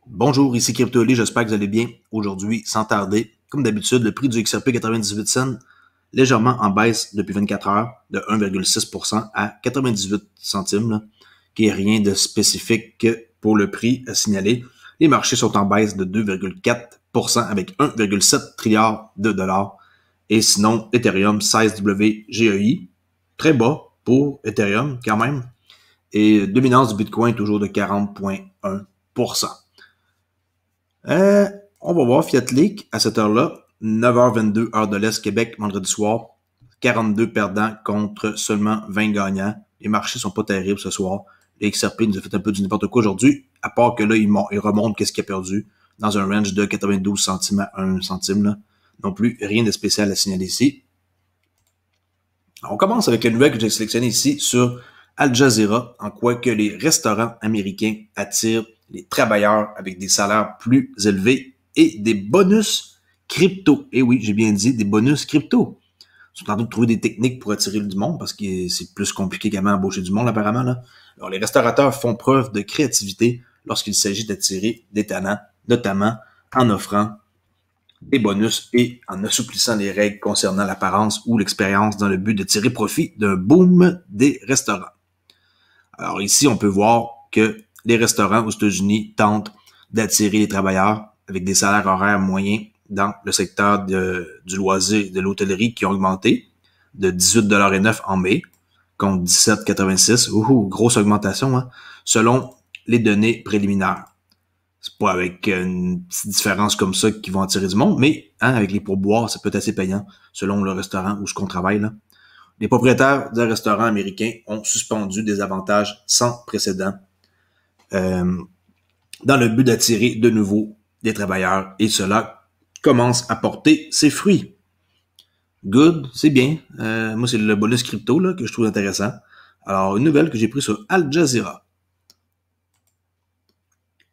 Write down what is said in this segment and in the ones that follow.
Bonjour, ici CryptoLi, j'espère que vous allez bien. Aujourd'hui, sans tarder, comme d'habitude, le prix du XRP 98 cents, légèrement en baisse depuis 24 heures, de 1,6% à 98 centimes, là, qui est rien de spécifique pour le prix à signaler. Les marchés sont en baisse de 2,4% avec 1,7 trilliard de dollars. Et sinon, Ethereum 16WGEI, très bas pour Ethereum quand même. Et dominance du Bitcoin toujours de 40,1%. On va voir Fiat Leak à cette heure-là, 9h22, heure de l'Est, Québec, vendredi soir. 42 perdants contre seulement 20 gagnants. Les marchés sont pas terribles ce soir. Les XRP nous a fait un peu du n'importe quoi aujourd'hui, à part que là, il remonte qu'est-ce qu'il a perdu dans un range de 92 centimes à 1 centime. Là. Non plus, rien de spécial à signaler ici. Alors, on commence avec la nouvelle que j'ai sélectionnée ici sur Al Jazeera, en quoi que les restaurants américains attirent les travailleurs avec des salaires plus élevés et des bonus crypto. Et oui, j'ai bien dit des bonus crypto. Ils sont en train de trouver des techniques pour attirer du monde parce que c'est plus compliqué qu'avant embaucher du monde apparemment. Là. Alors, les restaurateurs font preuve de créativité lorsqu'il s'agit d'attirer des talents, notamment en offrant des bonus et en assouplissant les règles concernant l'apparence ou l'expérience dans le but de tirer profit d'un boom des restaurants. Alors ici, on peut voir que les restaurants aux États-Unis tentent d'attirer les travailleurs avec des salaires horaires moyens dans le secteur du loisir et de l'hôtellerie qui ont augmenté de 18,09 $ en mai contre 17,86 $. Grosse augmentation, hein, selon les données préliminaires. C'est pas avec une petite différence comme ça qu'ils vont attirer du monde, mais avec les pourboires, ça peut être assez payant selon le restaurant où ce qu'on travaille. Là. Les propriétaires de restaurants américains ont suspendu des avantages sans précédent dans le but d'attirer de nouveau des travailleurs et cela commence à porter ses fruits. Good, c'est bien. Moi, c'est le bonus crypto là, que je trouve intéressant. Alors, une nouvelle que j'ai prise sur Al Jazeera.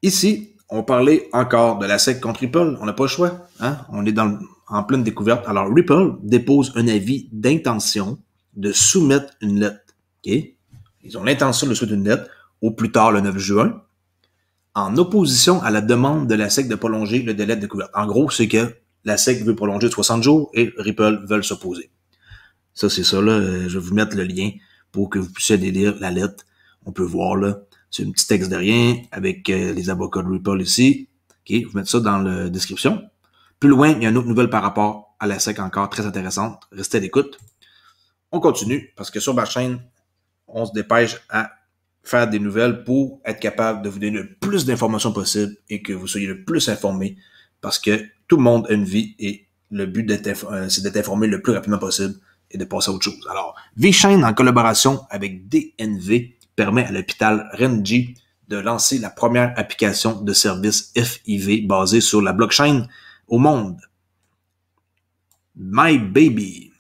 Ici, on parlait encore de la SEC contre Ripple. On n'a pas le choix. Hein? On est en pleine découverte. Alors, Ripple dépose un avis d'intention de soumettre une lettre. Okay? Ils ont l'intention de soumettre une lettre au plus tard le 9 juin en opposition à la demande de la SEC de prolonger le délai de découverte. En gros, c'est que la SEC veut prolonger de 60 jours et Ripple veulent s'opposer. Ça, c'est ça. Là. Je vais vous mettre le lien pour que vous puissiez aller lire la lettre. On peut voir là. C'est un petit texte de rien avec les avocats de Ripple ici. Okay, vous mettez ça dans la description. Plus loin, il y a une autre nouvelle par rapport à la SEC encore très intéressante. Restez à l'écoute. On continue parce que sur ma chaîne, on se dépêche à faire des nouvelles pour être capable de vous donner le plus d'informations possible et que vous soyez le plus informés parce que tout le monde a une vie et le but c'est d'être informé le plus rapidement possible et de passer à autre chose. Alors, VeChain en collaboration avec DNV permet à l'hôpital Renji de lancer la première application de service FIV basée sur la blockchain au monde. MyBaby.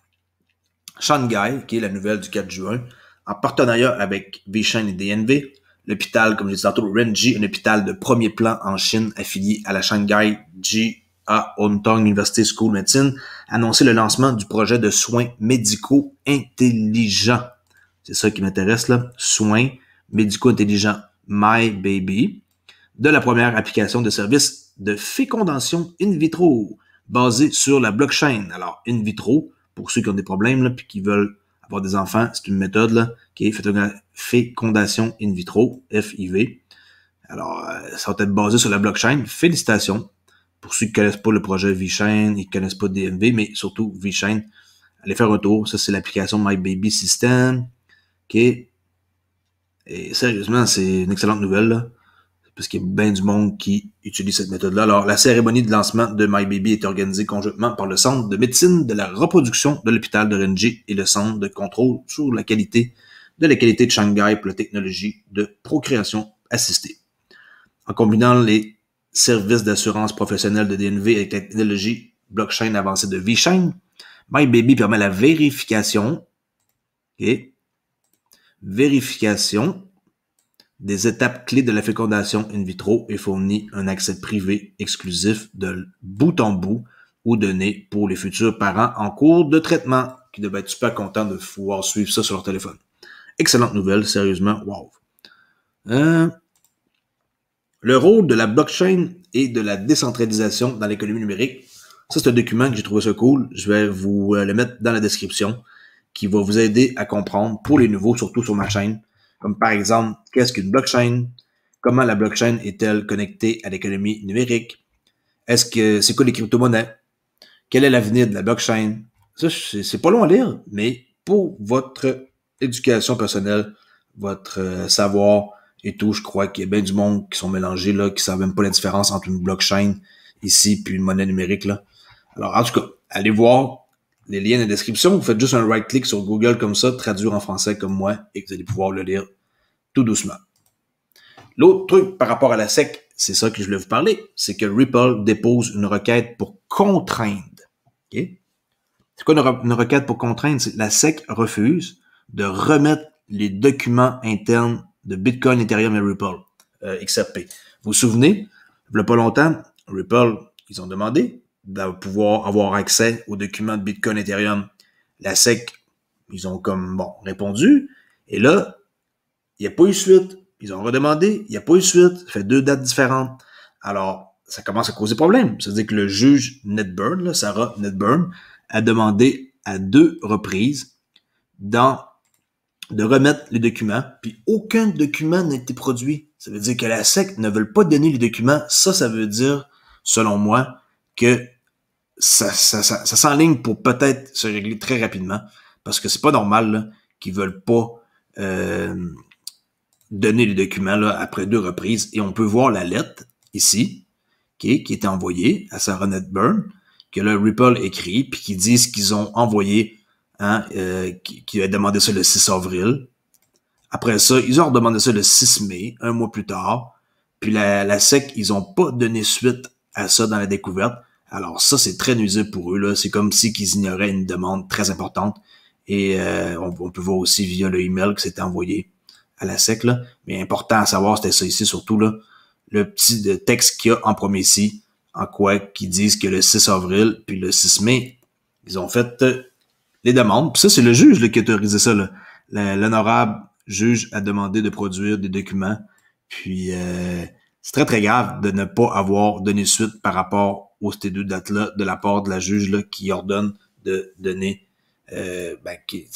Shanghai, qui est la nouvelle du 4 juin, en partenariat avec VeChain et DNV, l'hôpital, comme je disais tantôt, Renji, un hôpital de premier plan en Chine affilié à la Shanghai Jia Hongtong University School of Medicine, a annoncé le lancement du projet de soins médicaux intelligents. C'est ça qui m'intéresse là. Soins médicaux intelligents MyBaby, de la première application de service de fécondation in vitro basée sur la blockchain. Alors, in vitro, pour ceux qui ont des problèmes là, puis qui veulent avoir des enfants, c'est une méthode là, qui est fécondation in vitro, FIV. Alors, ça va être basé sur la blockchain. Félicitations pour ceux qui ne connaissent pas le projet VeChain et qui ne connaissent pas DNV, mais surtout VeChain. Allez faire un tour. Ça, c'est l'application MyBaby System. OK. Et sérieusement, c'est une excellente nouvelle, là, parce qu'il y a bien du monde qui utilise cette méthode-là. Alors, la cérémonie de lancement de MyBaby est organisée conjointement par le Centre de médecine de la reproduction de l'hôpital de Renji et le Centre de contrôle sur la qualité de Shanghai pour la technologie de procréation assistée. En combinant les services d'assurance professionnelle de DNV avec la technologie blockchain avancée de VeChain, MyBaby permet la vérification des étapes clés de la fécondation in vitro et fournit un accès privé exclusif de bout en bout aux données pour les futurs parents en cours de traitement qui devraient être super contents de pouvoir suivre ça sur leur téléphone. Excellente nouvelle, sérieusement, wow. Le rôle de la blockchain et de la décentralisation dans l'économie numérique. Ça, c'est un document que j'ai trouvé ça cool. Je vais vous le mettre dans la description, qui va vous aider à comprendre pour les nouveaux, surtout sur ma chaîne. Comme par exemple, qu'est-ce qu'une blockchain? Comment la blockchain est-elle connectée à l'économie numérique? C'est quoi les crypto-monnaies? Quel est l'avenir de la blockchain? Ça, c'est pas long à lire, mais pour votre éducation personnelle, votre savoir et tout, je crois qu'il y a bien du monde qui sont mélangés, là, qui savent même pas la différence entre une blockchain ici puis une monnaie numérique, là. Alors, en tout cas, allez voir les liens dans la description. Vous faites juste un right-click sur Google comme ça, traduire en français comme moi, et vous allez pouvoir le lire tout doucement. L'autre truc par rapport à la SEC, c'est ça que je voulais vous parler, c'est que Ripple dépose une requête pour contraindre. Okay? C'est quoi une requête pour contraindre? C'est la SEC refuse de remettre les documents internes de Bitcoin, Ethereum et Ripple, XRP. Vous vous souvenez, il n'y a pas longtemps, Ripple, ils ont demandé de pouvoir avoir accès aux documents de Bitcoin, Ethereum. La SEC, ils ont répondu. Et là, il n'y a pas eu suite. Ils ont redemandé, il n'y a pas eu suite. Ça fait 2 dates différentes. Alors, ça commence à causer problème. C'est-à-dire que le juge Netburn, là, Sarah Netburn, a demandé à 2 reprises de remettre les documents, puis aucun document n'a été produit. Ça veut dire que la SEC ne veut pas donner les documents. Ça veut dire, selon moi, que ça s'enligne pour peut-être se régler très rapidement, parce que c'est pas normal là, qu'ils veulent pas donner les documents là, après 2 reprises. Et on peut voir la lettre ici, qui est envoyée à Sarah Netburn, que le Ripple écrit, puis qui disent qu'ils ont envoyé, qui a demandé ça le 6 avril. Après ça, ils ont redemandé ça le 6 mai, un mois plus tard. Puis la SEC, ils ont pas donné suite à ça dans la découverte. Alors ça, c'est très nuisible pour eux, là. C'est comme si qu'ils ignoraient une demande très importante. Et on peut voir aussi via le email que c'était envoyé à la SEC, là. Mais important à savoir, c'était ça ici, surtout, là. Le petit texte qu'il y a en premier ici, en quoi qu'ils disent que le 6 avril, puis le 6 mai, ils ont fait les demandes. Puis ça, c'est le juge là, qui a autorisé ça, là. L'honorable juge a demandé de produire des documents. Puis c'est très, très grave de ne pas avoir donné suite par rapport ces 2 dates-là de la part de la juge là, qui ordonne de donner qui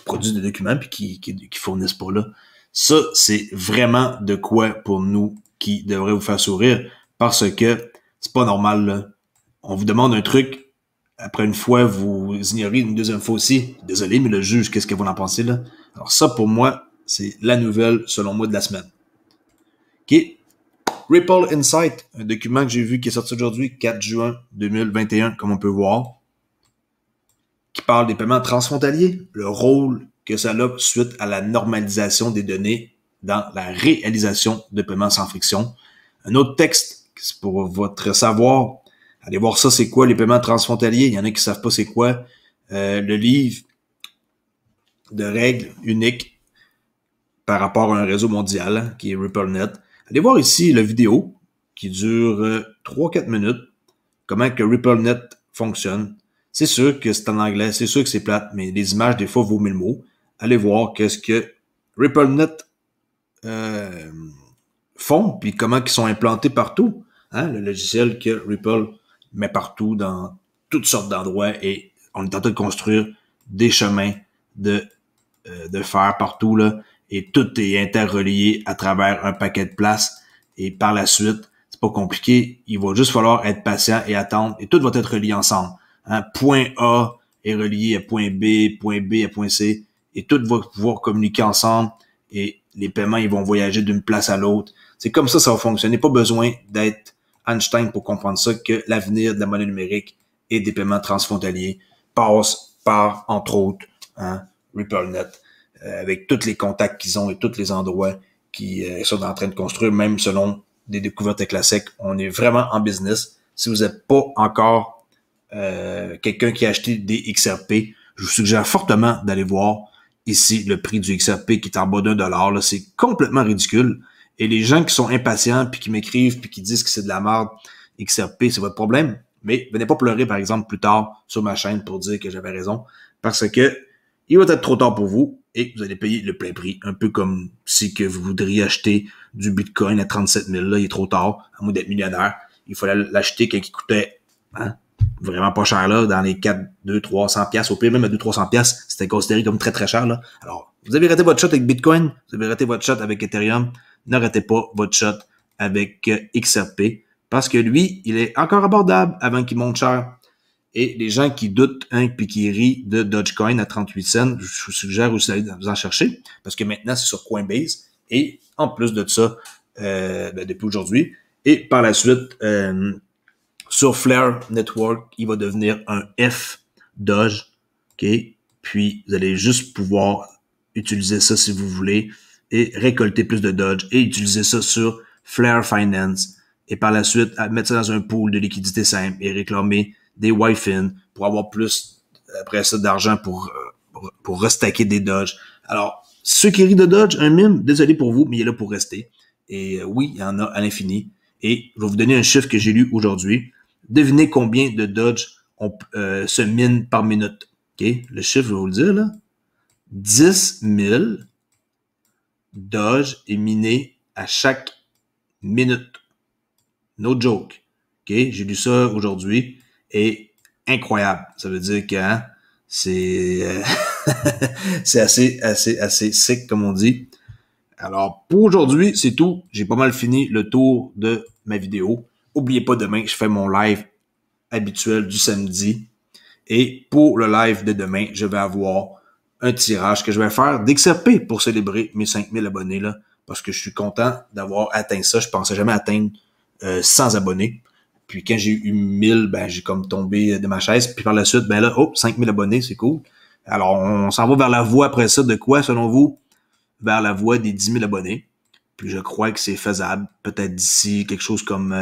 produisent des documents puis qui fournissent pas là. Ça, c'est vraiment de quoi pour nous qui devrait vous faire sourire parce que c'est pas normal, là. On vous demande un truc, après une fois, vous ignorez une deuxième fois aussi. Désolé, mais le juge, qu'est-ce que vous en pensez là? Alors ça, pour moi, c'est la nouvelle, selon moi, de la semaine. OK. Ripple Insight, un document que j'ai vu qui est sorti aujourd'hui, 4 juin 2021, comme on peut voir, qui parle des paiements transfrontaliers, le rôle que ça a suite à la normalisation des données dans la réalisation de paiements sans friction. Un autre texte, c'est pour votre savoir, allez voir ça, c'est quoi les paiements transfrontaliers. Il y en a qui savent pas c'est quoi. Le livre de règles uniques par rapport à un réseau mondial, hein, qui est RippleNet. Allez voir ici la vidéo qui dure 3-4 minutes, comment que RippleNet fonctionne. C'est sûr que c'est en anglais, c'est sûr que c'est plate, mais les images, des fois, vaut 1000 mots. Allez voir qu'est-ce que RippleNet font, puis comment ils sont implantés partout. Hein, le logiciel que Ripple met partout, dans toutes sortes d'endroits, et on est en train de construire des chemins de fer partout, là, et tout est interrelié à travers un paquet de places, et par la suite, c'est pas compliqué, il va juste falloir être patient et attendre, et tout va être relié ensemble. Hein, point A est relié à point B à point C, et tout va pouvoir communiquer ensemble, et les paiements, ils vont voyager d'une place à l'autre. C'est comme ça va fonctionner. Pas besoin d'être Einstein pour comprendre ça, que l'avenir de la monnaie numérique et des paiements transfrontaliers passe par, entre autres, hein, RippleNet, avec tous les contacts qu'ils ont et tous les endroits qui sont en train de construire, même selon des découvertes avec la SEC. On est vraiment en business. Si vous n'êtes pas encore quelqu'un qui a acheté des XRP, je vous suggère fortement d'aller voir ici le prix du XRP qui est en bas d'$1. Là, c'est complètement ridicule. Et les gens qui sont impatients puis qui m'écrivent puis qui disent que c'est de la merde, XRP, c'est votre problème. Mais venez pas pleurer, par exemple, plus tard sur ma chaîne pour dire que j'avais raison. Parce que il va être trop tard pour vous. et vous allez payer le plein prix. Un peu comme si que vous voudriez acheter du Bitcoin à 37 000. Là, il est trop tard, à moins d'être millionnaire. Il fallait l'acheter quand il coûtait vraiment pas cher, là, dans les 4, 2, 300 pièces. Au pire, même à 2, 300 pièces, c'était considéré comme très, très cher. Là. Alors, vous avez raté votre shot avec Bitcoin, vous avez raté votre shot avec Ethereum. Ne ratez pas votre shot avec XRP, parce que lui, il est encore abordable avant qu'il monte cher. Et les gens qui doutent puis qui rient de Dogecoin à 38 cents, je vous suggère aussi d'aller vous en chercher, parce que maintenant, c'est sur Coinbase. Et en plus de ça, depuis aujourd'hui, et par la suite, sur Flare Network, il va devenir un F Doge. OK? Puis, vous allez juste pouvoir utiliser ça si vous voulez et récolter plus de Doge et utiliser ça sur Flare Finance. Et par la suite, mettre ça dans un pool de liquidité simple et réclamer des YFIN pour avoir plus, après ça, d'argent pour restacker des Doge. Alors, ceux qui rient de Doge, un mime, désolé pour vous, mais il est là pour rester. Et oui, il y en a à l'infini. Et je vais vous donner un chiffre que j'ai lu aujourd'hui. Devinez combien de Doge se mine par minute. OK? Le chiffre, je vais vous le dire, là. 10 000 Doge est miné à chaque minute. No joke. OK? J'ai lu ça aujourd'hui. Et incroyable. Ça veut dire que c'est c'est assez sick, comme on dit. Alors, pour aujourd'hui, c'est tout. J'ai pas mal fini le tour de ma vidéo. Oubliez pas, demain, je fais mon live habituel du samedi. Et pour le live de demain, je vais avoir un tirage que je vais faire d'XRP pour célébrer mes 5000 abonnés, là. Parce que je suis content d'avoir atteint ça. Je pensais jamais atteindre 100 abonnés. Puis quand j'ai eu 1000, j'ai comme tombé de ma chaise. Puis par la suite, là, 5000 abonnés, c'est cool. Alors, on s'en va vers la voie après ça de quoi, selon vous? Vers la voie des 10 000 abonnés. Puis je crois que c'est faisable. Peut-être d'ici quelque chose comme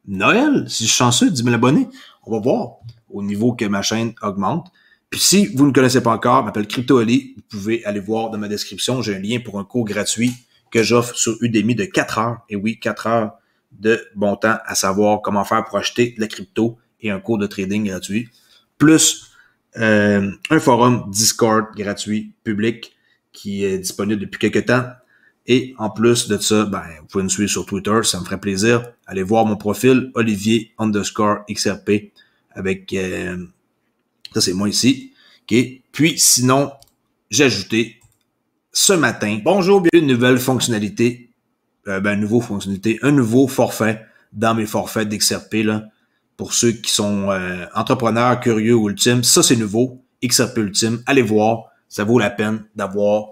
Noël, si je suis chanceux, 10 000 abonnés. On va voir au niveau que ma chaîne augmente. Puis si vous ne me connaissez pas encore, je m'appelle CryptoOli. Vous pouvez aller voir dans ma description. J'ai un lien pour un cours gratuit que j'offre sur Udemy de 4 heures. Et oui, 4 heures de bon temps à savoir comment faire pour acheter de la crypto et un cours de trading gratuit. Plus un forum Discord gratuit, public, qui est disponible depuis quelques temps. Et en plus de ça, vous pouvez me suivre sur Twitter, ça me ferait plaisir. Allez voir mon profil, Olivier_XRP, avec ça c'est moi ici. Okay. Puis sinon, j'ai ajouté ce matin, bonjour, bienvenue, une nouvelle fonctionnalité, un nouveau forfait dans mes forfaits d'XRP, là, pour ceux qui sont entrepreneurs, curieux ou ultimes. Ça c'est nouveau, XRP Ultime. Allez voir, ça vaut la peine d'avoir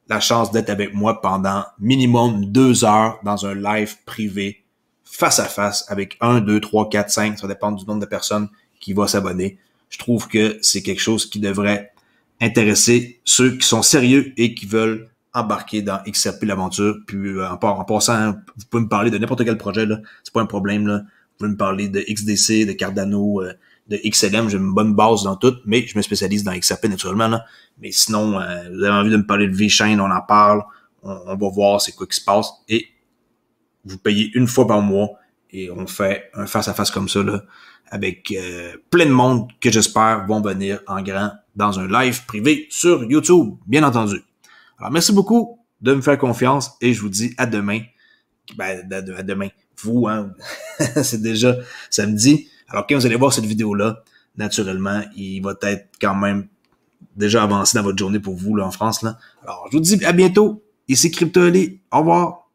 la chance d'être avec moi pendant minimum 2 heures dans un live privé, face à face, avec 1, 2, 3, 4, 5, ça dépend du nombre de personnes qui vont s'abonner. Je trouve que c'est quelque chose qui devrait intéresser ceux qui sont sérieux et qui veulent embarquer dans XRP l'aventure. Puis en passant, vous pouvez me parler de n'importe quel projet, là, c'est pas un problème, là. Vous pouvez me parler de XDC, de Cardano, de XLM, j'ai une bonne base dans tout, mais je me spécialise dans XRP naturellement, là. Mais sinon, vous avez envie de me parler de VeChain, on en parle, on va voir c'est quoi qui se passe, et vous payez une fois par mois, et on fait un face-à-face comme ça, là, avec plein de monde que j'espère vont venir en grand dans un live privé sur YouTube, bien entendu. Alors, merci beaucoup de me faire confiance, et je vous dis à demain. À demain. Vous, c'est déjà samedi. Alors, quand vous allez voir cette vidéo-là, naturellement, il va être quand même déjà avancé dans votre journée pour vous, là, en France, là. Alors, je vous dis à bientôt. Ici CryptoOli. Au revoir.